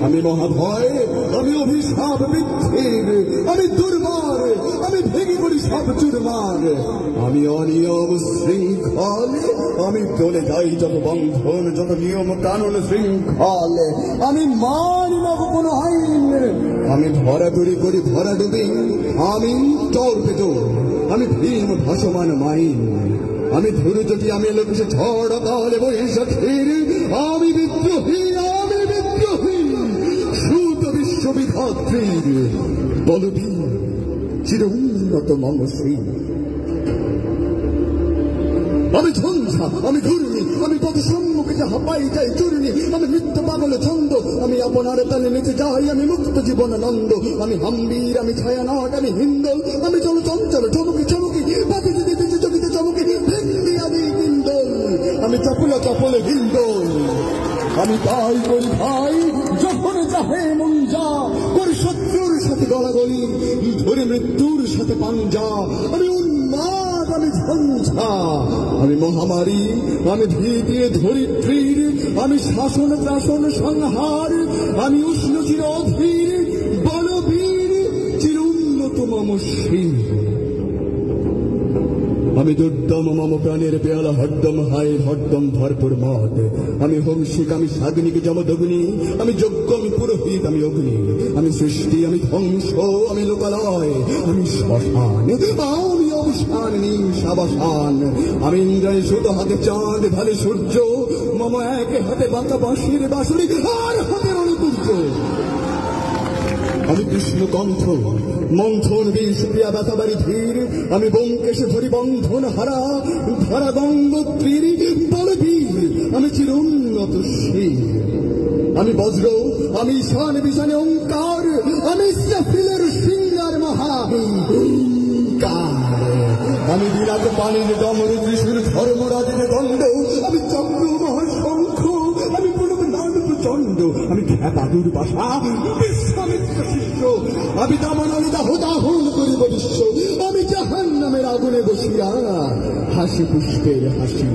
আমি মহাভয়, আমি অভিশাপ বৃদ্ধির, আমি দুর্বার, আমি ভেঙে করি সব চুরমার, আমি অনিয়ম শৃঙ্খল, আমি চলে যাই যত বন্ধন, যত নিয়ম কানুন শৃঙ্খল, আমি মানি না কোনো আইন, আমি ধরাধরি করি ভরা ডুবি, আমি চর্পিত, আমি ভীম ভাসমান মাইন, আমি ধুরুচটি, আমি লোকেশে ঝড় কালে বৈশাখীর, আমি বিদ্রোহী, আমি বিদ্রোহী, সুত বিশ্ববিধাত্রীর বলবীর চির উন্নত মম শ্রী। আমি ঝঞ্ঝা, আমি ঘূর্ণি, আমি পথ সম্মুখে যাহা পাই যাই চূর্ণি, আমি নৃত্য পাগল ছন্দ, আমি আপনার তালে নেচে যাই, আমি মুক্ত জীবনানন্দ, আমি হাম্বীর, আমি ছায়ানট, আমি হিন্দল, আমি চল চঞ্চল চমকি চমকি, পাখি যদি বেঁচে চকিতে চমকি, ভেন্দি আমি কিন্দল, আমি চপলা চপলে হিন্দল, আমি তাই করি ভাই যখন চাহে মন যা, করি শত্রুর সাথে গলাগলি, ধরে মৃত্যুর সাথে পাঞ্জা, আমি উন্মাদ, আমি ঝঞ্ঝা, আমি মহামারী, আমি ভীতির ধরিত্রীর, আমি শাসন ত্রাসন সংহার, আমি উষ্ণ চির অধীর বলবীর চির উন্নত মম শির। আমি দুর্দম মম প্রাণের পেয়ালা হরদম হায় হরদম ভরপুর মত, আমি হংসিক, আমি সাগ্নিক যমদগ্নি, আমি যজ্ঞ, আমি পুরোহিত, আমি অগ্নি, আমি সৃষ্টি, আমি ধ্বংস, আমি লোকালয়, আমি শ্মশান, আমি অবসান নিঃসাবসান, আমি ইন্দ্রায় সুত, হাতে চাঁদ, ভালে সূর্য, মম এক হাতে বাঁকা বাঁশির বাঁশুরি, আর হাতে রণতুর্য, আমি কৃষ্ণ কণ্ঠ, মন্থন বিষ প্রিয়া ব্যথাবাড়ি ধীর, আমি ব্যোমকেশে ধরি বন্ধন হারা, ধরা গঙ্গোত্রীর বলবীর, আমি চির উন্নত শির, আমি বজ্র, আমি ঈশান বিশানে ওঙ্কার, আমি ইসরাফিলের সিংহার মহাকার, আমি বিরাট পানির ডমরু ত্রিশূল ধর্মরাজের দণ্ড, আমি চক্র মহাশঙ্খ, আমি প্রণব প্রচণ্ড, আমি খ্যাপা দুর্বাসা বিশ্বামিত্র শিষ্য, আমি দামনলিদা হোদাহন করিব বিশ্ব, আমি জাহান্নামের আগুনে বসিয়া হাসি পুষ্পের হাসি।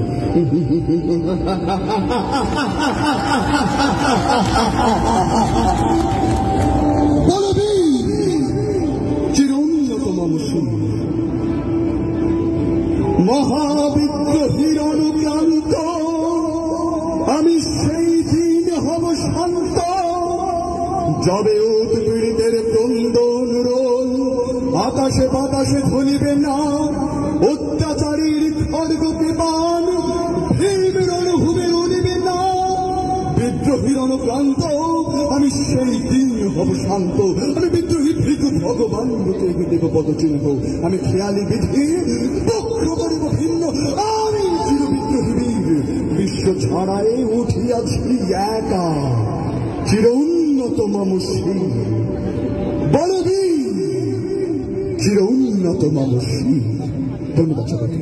বলবীর চির উন্নত মম শির, মহাবিদ্রোহীর অনুক্রান্ত, আমি সেই দিন হব শান্ত, যবে উৎপীড়িতের ক্রন্দন রোল আকাশে বাতাসে ধরিবে না, অত্যাচারীর খড়গ কৃপান ভীম রণভূমে উড়িবে না, বিদ্রোহীর অনুক্রান্ত, আমি সেই দিন হব শান্ত, আমি বিদ্রোহী ভৃগু ভগবান রূপে দেব পদচিহ্ন, আমি খেয়ালি বিধি বক্র করিব ভিন্ন, আমি চির বিদ্রোহী বীর, বিশ্ব ছাড়াই উঠিয়াছি একা, চির উন্নত মম শির, বলবীর চির উন্নত মম শির। ধন্যবাদ সবাইকে।